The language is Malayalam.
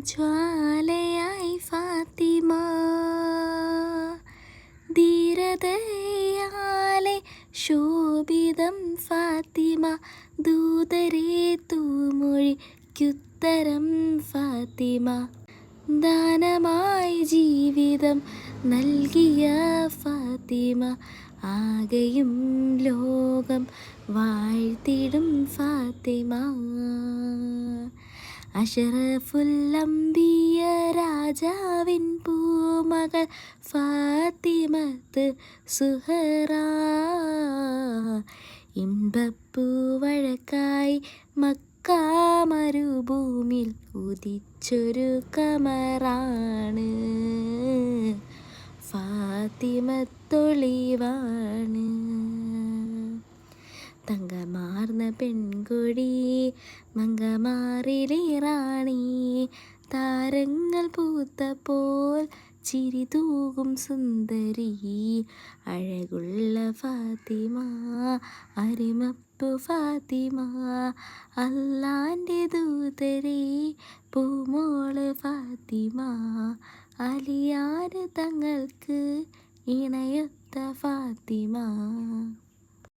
ജ്വാലയായി ഫാത്തിമ, ധീരതയാലെ ശോഭിതം ഫാത്തിമ, ദൂതരെ തൂമൊഴിക്കുത്തരം ഫാത്തിമ, ദാനമായി ജീവിതം നൽകിയ ഫാത്തിമ, ആകെയും ലോകം വാഴ്ത്തിടും ഫാത്തിമ. അഷറഫുൽ അംബിയ രാജാവിൻ പൂമകൾ ഫാത്തിമത്ത് സുഹറ, ഇമ്പപ്പൂവഴക്കായി മക്കാ മരുഭൂമിൽ ഉദിച്ചൊരു കമറാണ്, ഫാത്തിമത്തൊളിവാണ്. തങ്കമാർന്ന പെൺകൊടി മങ്കമാറിലെ റാണി, താരങ്ങൾ പൂത്തപ്പോൾ ചിരി തൂകും സുന്ദരി, അഴകുള്ള ഫാത്തിമ, അരിമപ്പു ഫാത്തിമ, അല്ലാൻ്റെ ദൂതരെ പൂമോള് ഫാത്തിമ, അലിയാര് തങ്ങൾക്ക് ഇണയൊത്ത ഫാത്തിമ.